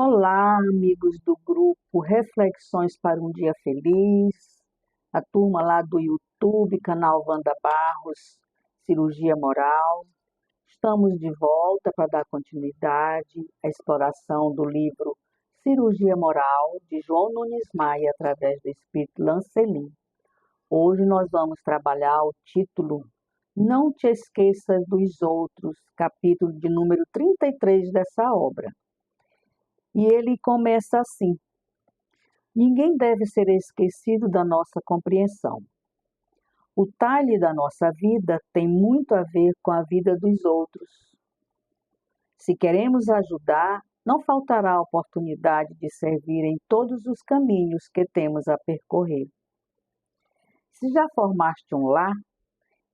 Olá, amigos do grupo Reflexões para um Dia Feliz, a turma lá do YouTube, canal Wanda Barros, Cirurgia Moral. Estamos de volta para dar continuidade à exploração do livro Cirurgia Moral, de João Nunes Maia, através do Espírito Lancelin. Hoje nós vamos trabalhar o título Não Te Esqueças dos Outros, capítulo de número 33 dessa obra. E ele começa assim: ninguém deve ser esquecido da nossa compreensão. O talhe da nossa vida tem muito a ver com a vida dos outros. Se queremos ajudar, não faltará a oportunidade de servir em todos os caminhos que temos a percorrer. Se já formaste um lar,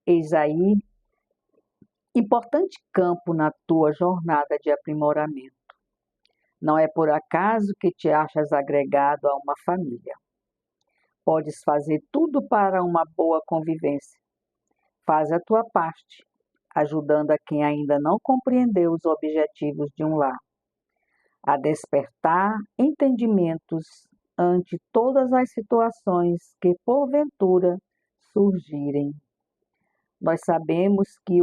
eis aí importante campo na tua jornada de aprimoramento. Não é por acaso que te achas agregado a uma família. Podes fazer tudo para uma boa convivência. Faz a tua parte, ajudando a quem ainda não compreendeu os objetivos de um lar, a despertar entendimentos ante todas as situações que porventura surgirem. Nós sabemos que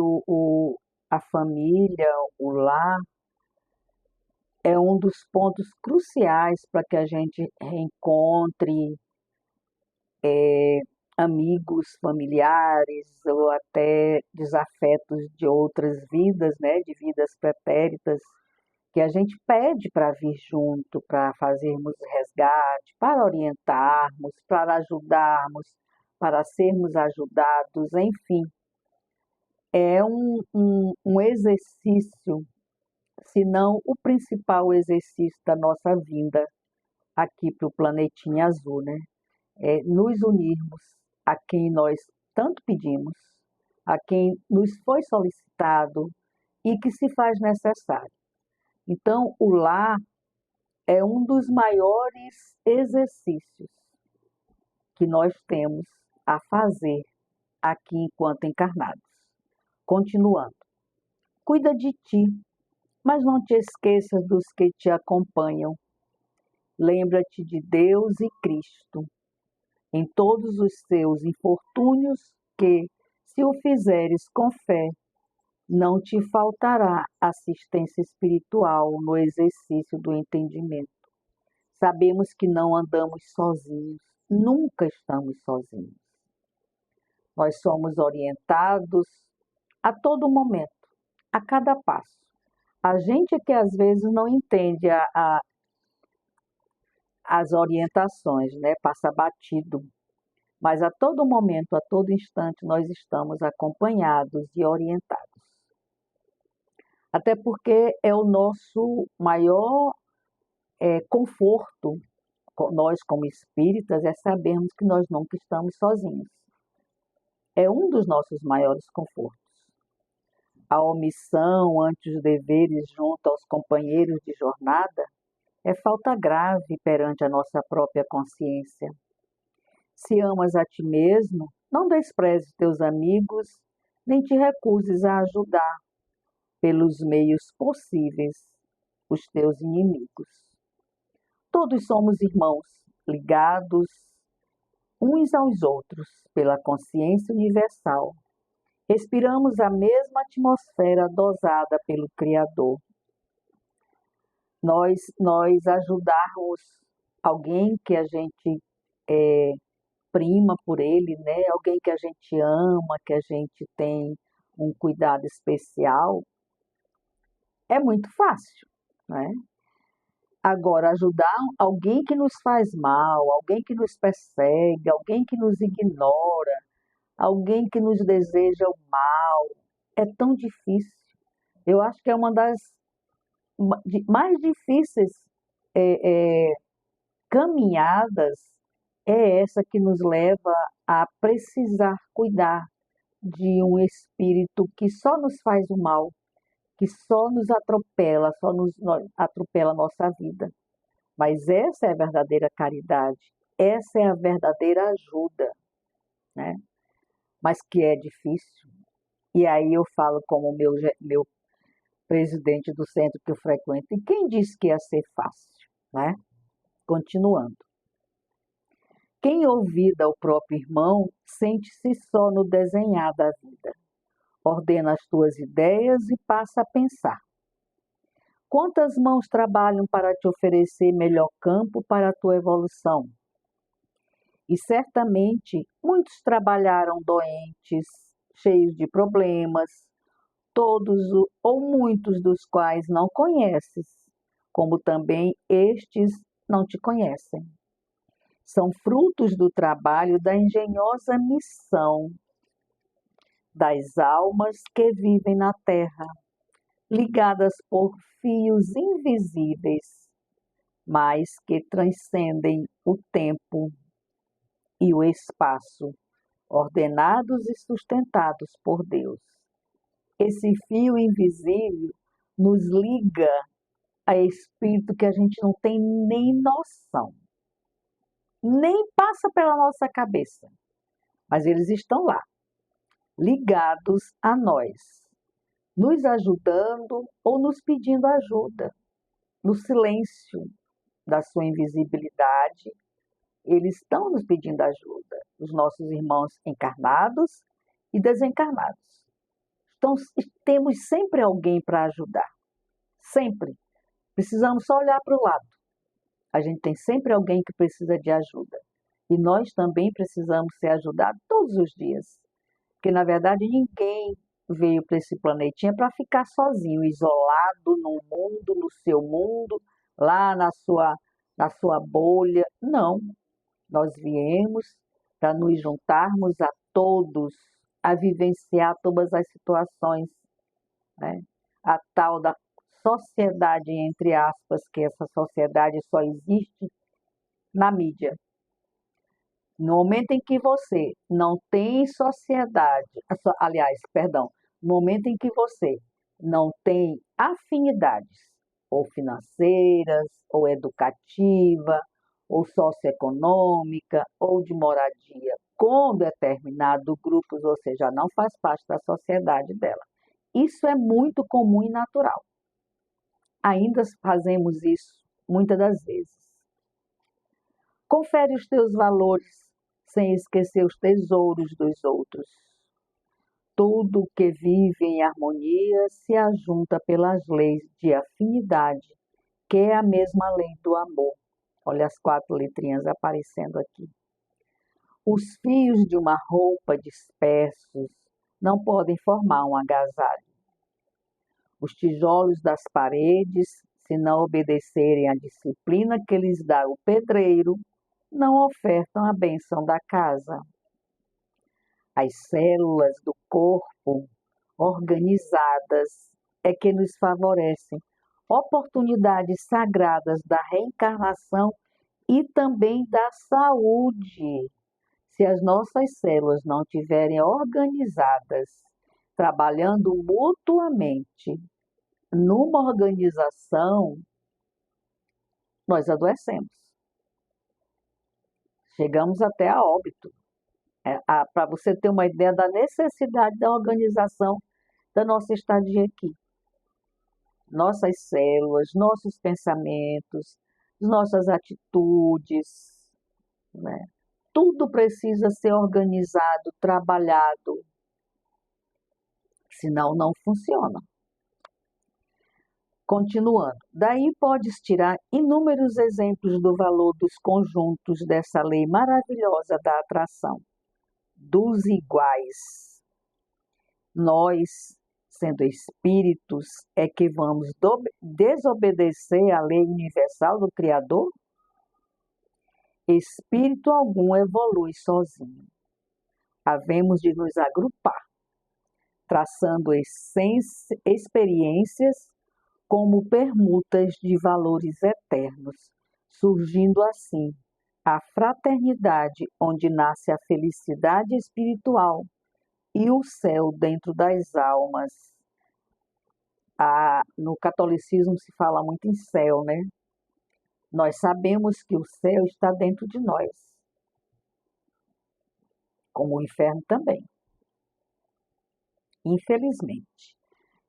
a família, o lar, é um dos pontos cruciais para que a gente reencontre amigos, familiares ou até desafetos de outras vidas, né, de vidas pretéritas, que a gente pede para vir junto, para fazermos resgate, para orientarmos, para ajudarmos, para sermos ajudados, enfim. É um exercício, se não o principal exercício da nossa vinda aqui para o planetinha azul, né? É nos unirmos a quem nós tanto pedimos, a quem nos foi solicitado e que se faz necessário. Então, o lar é um dos maiores exercícios que nós temos a fazer aqui enquanto encarnados. Continuando, cuida de ti, mas não te esqueças dos que te acompanham. Lembra-te de Deus e Cristo em todos os seus infortúnios, que, se o fizeres com fé, não te faltará assistência espiritual no exercício do entendimento. Sabemos que não andamos sozinhos, nunca estamos sozinhos. Nós somos orientados a todo momento, a cada passo. A gente é que às vezes não entende as orientações, né? Passa batido. Mas a todo momento, a todo instante, nós estamos acompanhados e orientados. Até porque é o nosso maior conforto, nós como espíritas, é sabermos que nós nunca estamos sozinhos. É um dos nossos maiores confortos. A omissão ante os deveres junto aos companheiros de jornada é falta grave perante a nossa própria consciência. Se amas a ti mesmo, não desprezes teus amigos, nem te recuses a ajudar, pelos meios possíveis, os teus inimigos. Todos somos irmãos, ligados uns aos outros pela consciência universal. Respiramos a mesma atmosfera dosada pelo Criador. Nós ajudarmos alguém que a gente prima por ele, né? Alguém que a gente ama, que a gente tem um cuidado especial, é muito fácil, né? Agora, ajudar alguém que nos faz mal, alguém que nos persegue, alguém que nos ignora, alguém que nos deseja o mal, é tão difícil. Eu acho que é uma das mais difíceis caminhadas, é essa que nos leva a precisar cuidar de um espírito que só nos faz o mal, que só nos atropela, atropela a nossa vida. Mas essa é a verdadeira caridade, essa é a verdadeira ajuda, né? Mas que é difícil. E aí eu falo como meu presidente do centro que eu frequento. E quem disse que ia ser fácil, né? Continuando. Quem ouvida o próprio irmão, sente-se só no desenhar da vida. Ordena as tuas ideias e passa a pensar. Quantas mãos trabalham para te oferecer melhor campo para a tua evolução? E certamente muitos trabalharam doentes, cheios de problemas, todos ou muitos dos quais não conheces, como também estes não te conhecem. São frutos do trabalho da engenhosa missão das almas que vivem na terra, ligadas por fios invisíveis, mas que transcendem o tempo e o espaço, ordenados e sustentados por Deus. Esse fio invisível nos liga a espírito que a gente não tem nem noção, nem passa pela nossa cabeça, mas eles estão lá, ligados a nós, nos ajudando ou nos pedindo ajuda. No silêncio da sua invisibilidade, eles estão nos pedindo ajuda, os nossos irmãos encarnados e desencarnados. Então, temos sempre alguém para ajudar, sempre. Precisamos só olhar para o lado. A gente tem sempre alguém que precisa de ajuda. E nós também precisamos ser ajudados todos os dias. Porque, na verdade, ninguém veio para esse planetinha para ficar sozinho, isolado no mundo, no seu mundo, lá na sua bolha. Não. Nós viemos para nos juntarmos a todos, a vivenciar todas as situações, né? A tal da sociedade, entre aspas, que essa sociedade só existe na mídia. No momento em que você não tem sociedade, no momento em que você não tem afinidades, ou financeiras, ou educativa, ou socioeconômica, ou de moradia, com determinado grupo, você já não faz parte da sociedade dela. Isso é muito comum e natural. Ainda fazemos isso muitas das vezes. Confere os teus valores sem esquecer os tesouros dos outros. Tudo que vive em harmonia se ajunta pelas leis de afinidade, que é a mesma lei do amor. Olha as 4 letrinhas aparecendo aqui. Os fios de uma roupa dispersos não podem formar um agasalho. Os tijolos das paredes, se não obedecerem à disciplina que lhes dá o pedreiro, não ofertam a bênção da casa. As células do corpo organizadas é que nos favorecem oportunidades sagradas da reencarnação e também da saúde. Se as nossas células não estiverem organizadas, trabalhando mutuamente numa organização, nós adoecemos. Chegamos até a óbito. Para você ter uma ideia da necessidade da organização da nossa estadia aqui. Nossas células, nossos pensamentos, nossas atitudes, né? Tudo precisa ser organizado, trabalhado, senão não funciona. Continuando, daí podes tirar inúmeros exemplos do valor dos conjuntos dessa lei maravilhosa da atração, dos iguais. Nós, sendo espíritos, é que vamos desobedecer à lei universal do Criador? Espírito algum evolui sozinho. Havemos de nos agrupar, traçando experiências como permutas de valores eternos, surgindo assim a fraternidade onde nasce a felicidade espiritual e o céu dentro das almas. No catolicismo se fala muito em céu, né? Nós sabemos que o céu está dentro de nós, como o inferno também, infelizmente.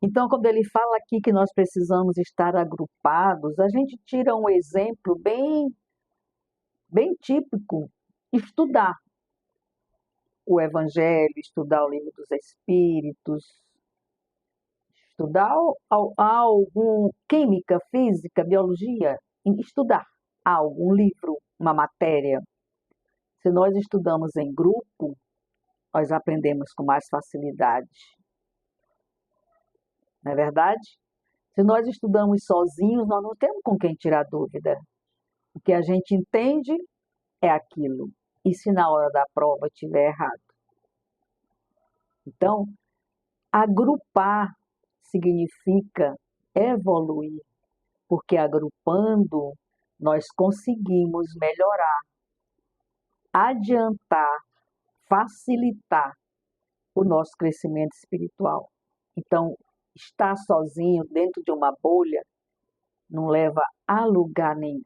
Então, quando ele fala aqui que nós precisamos estar agrupados, a gente tira um exemplo bem típico: estudar o Evangelho, estudar o Livro dos Espíritos, estudar algum química, física, biologia, estudar algum livro, uma matéria. Se nós estudamos em grupo, nós aprendemos com mais facilidade. Não é verdade? Se nós estudamos sozinhos, nós não temos com quem tirar dúvida. O que a gente entende é aquilo. E se na hora da prova estiver errado? Então, agrupar significa evoluir, porque agrupando nós conseguimos melhorar, adiantar, facilitar o nosso crescimento espiritual. Então, estar sozinho dentro de uma bolha não leva a lugar nenhum.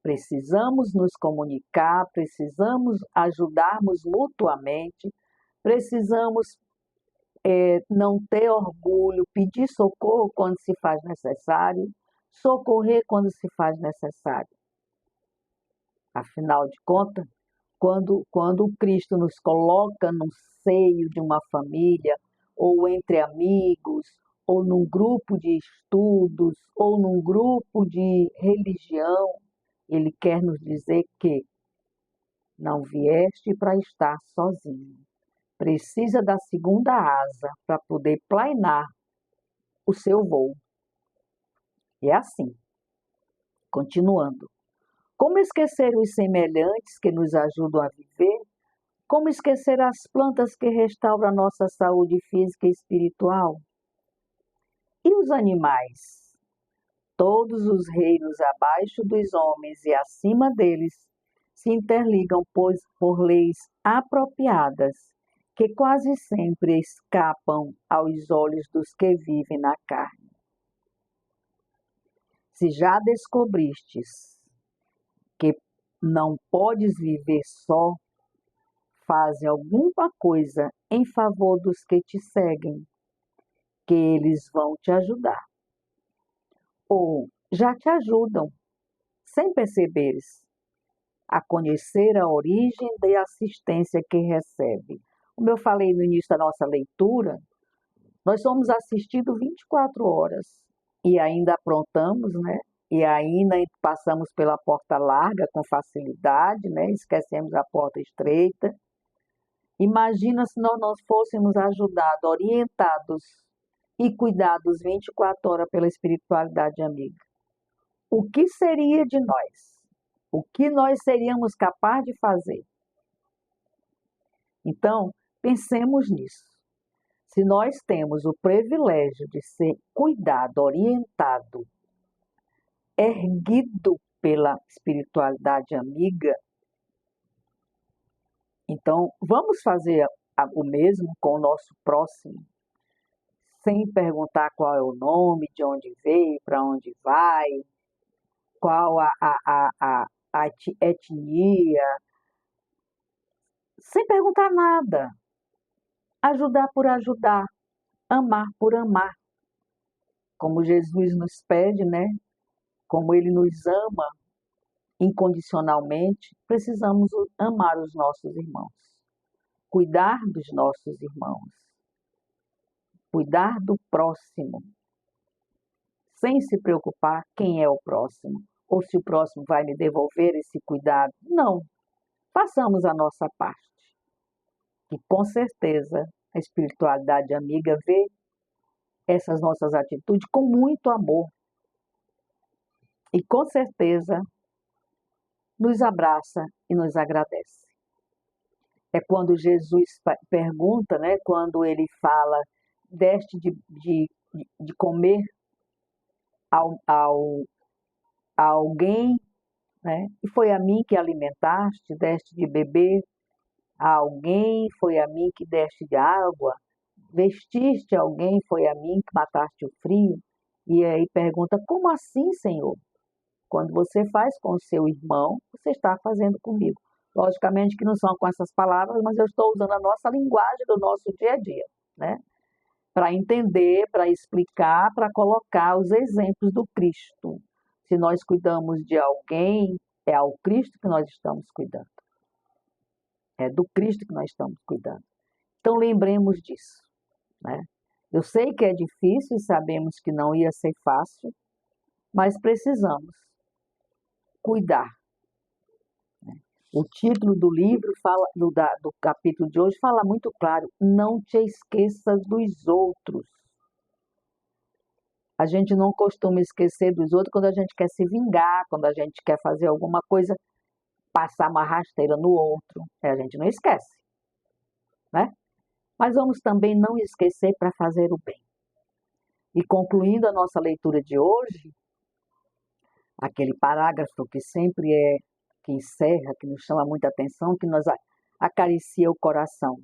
Precisamos nos comunicar, precisamos ajudarmos mutuamente, precisamos não ter orgulho, pedir socorro quando se faz necessário, socorrer quando se faz necessário. Afinal de contas, quando o Cristo nos coloca no seio de uma família, ou entre amigos, ou num grupo de estudos, ou num grupo de religião, ele quer nos dizer que não vieste para estar sozinho. Precisa da segunda asa para poder planear o seu voo. E é assim, continuando. Como esquecer os semelhantes que nos ajudam a viver? Como esquecer as plantas que restauram a nossa saúde física e espiritual? E os animais? Todos os reinos abaixo dos homens e acima deles se interligam por leis apropriadas, que quase sempre escapam aos olhos dos que vivem na carne. Se já descobristes que não podes viver só, faze alguma coisa em favor dos que te seguem, que eles vão te ajudar. Ou já te ajudam, sem perceberes, a conhecer a origem da assistência que recebe. Como eu falei no início da nossa leitura, nós somos assistidos 24 horas e ainda aprontamos, né? E ainda passamos pela porta larga com facilidade, né? Esquecemos a porta estreita. Imagina se nós não fôssemos ajudados, orientados e cuidados 24 horas pela espiritualidade amiga. O que seria de nós? O que nós seríamos capazes de fazer? Então, pensemos nisso. Se nós temos o privilégio de ser cuidado, orientado, erguido pela espiritualidade amiga, então vamos fazer o mesmo com o nosso próximo, sem perguntar qual é o nome, de onde veio, para onde vai, qual a etnia, sem perguntar nada. Ajudar por ajudar, amar por amar. Como Jesus nos pede, né? Como Ele nos ama incondicionalmente, precisamos amar os nossos irmãos, cuidar dos nossos irmãos, cuidar do próximo, sem se preocupar quem é o próximo, ou se o próximo vai me devolver esse cuidado. Não, façamos a nossa parte. E com certeza a espiritualidade amiga vê essas nossas atitudes com muito amor. E com certeza nos abraça e nos agradece. É quando Jesus pergunta, né, quando ele fala, deste de comer a alguém, né, e foi a mim que alimentaste, deste de beber a alguém, foi a mim que deste de água, vestiste alguém, foi a mim que mataste o frio. E aí pergunta, como assim, Senhor? Quando você faz com o seu irmão, você está fazendo comigo. Logicamente que não são com essas palavras, mas eu estou usando a nossa linguagem do nosso dia a dia, né? para entender, para explicar, para colocar os exemplos do Cristo. Se nós cuidamos de alguém, é ao Cristo que nós estamos cuidando. É do Cristo que nós estamos cuidando. Então lembremos disso, né? Eu sei que é difícil e sabemos que não ia ser fácil, mas precisamos cuidar. O título do livro, do capítulo de hoje, fala muito claro: não te esqueças dos outros. A gente não costuma esquecer dos outros quando a gente quer se vingar, quando a gente quer fazer alguma coisa, passar uma rasteira no outro. A gente não esquece, né? Mas vamos também não esquecer para fazer o bem. E concluindo a nossa leitura de hoje, aquele parágrafo que sempre que encerra, que nos chama muita atenção, que nos acaricia o coração.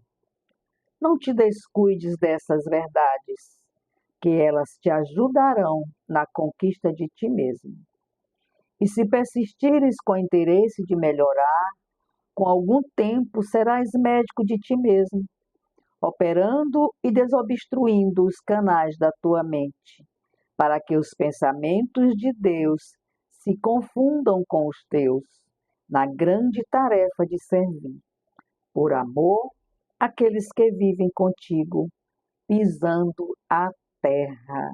Não te descuides dessas verdades, que elas te ajudarão na conquista de ti mesmo. E se persistires com interesse de melhorar, com algum tempo serás médico de ti mesmo, operando e desobstruindo os canais da tua mente, para que os pensamentos de Deus se confundam com os teus, na grande tarefa de servir, por amor, àqueles que vivem contigo, pisando a terra.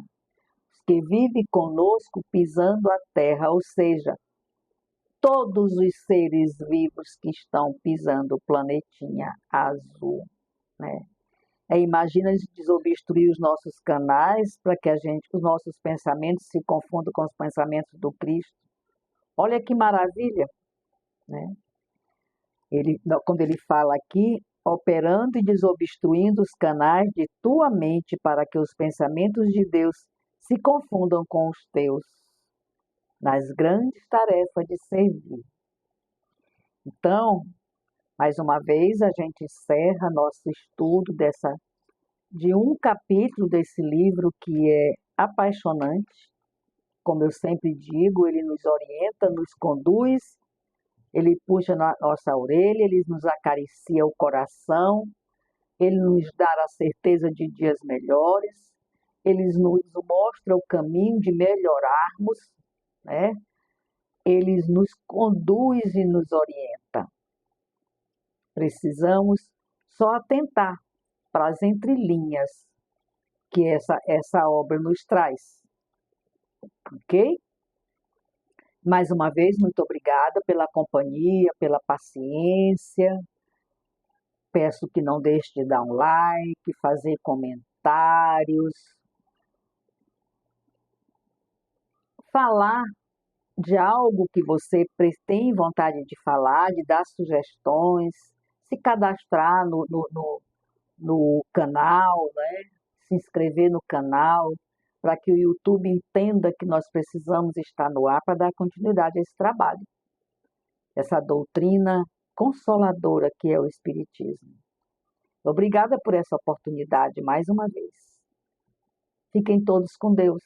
Os que vivem conosco pisando a terra, ou seja, todos os seres vivos que estão pisando o planetinha azul, né? Imagina desobstruir os nossos canais para que os nossos pensamentos se confundam com os pensamentos do Cristo. Olha que maravilha, né? Quando ele fala aqui, operando e desobstruindo os canais de tua mente para que os pensamentos de Deus se confundam com os teus, nas grandes tarefas de servir. Então, mais uma vez, a gente encerra nosso estudo de um capítulo desse livro que é apaixonante. Como eu sempre digo, ele nos orienta, nos conduz, ele puxa na nossa orelha, ele nos acaricia o coração, ele nos dá a certeza de dias melhores, ele nos mostra o caminho de melhorarmos, né? Ele nos conduz e nos orienta. Precisamos só atentar para as entrelinhas que essa obra nos traz. Ok? Mais uma vez, muito obrigada pela companhia, pela paciência. Peço que não deixe de dar um like, fazer comentários, falar de algo que você tem vontade de falar, de dar sugestões, se cadastrar no canal, né? Se inscrever no canal, para que o YouTube entenda que nós precisamos estar no ar para dar continuidade a esse trabalho, essa doutrina consoladora que é o Espiritismo. Obrigada por essa oportunidade mais uma vez. Fiquem todos com Deus,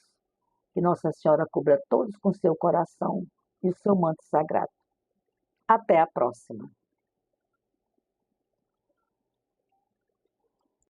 que Nossa Senhora cubra todos com seu coração e o seu manto sagrado. Até a próxima.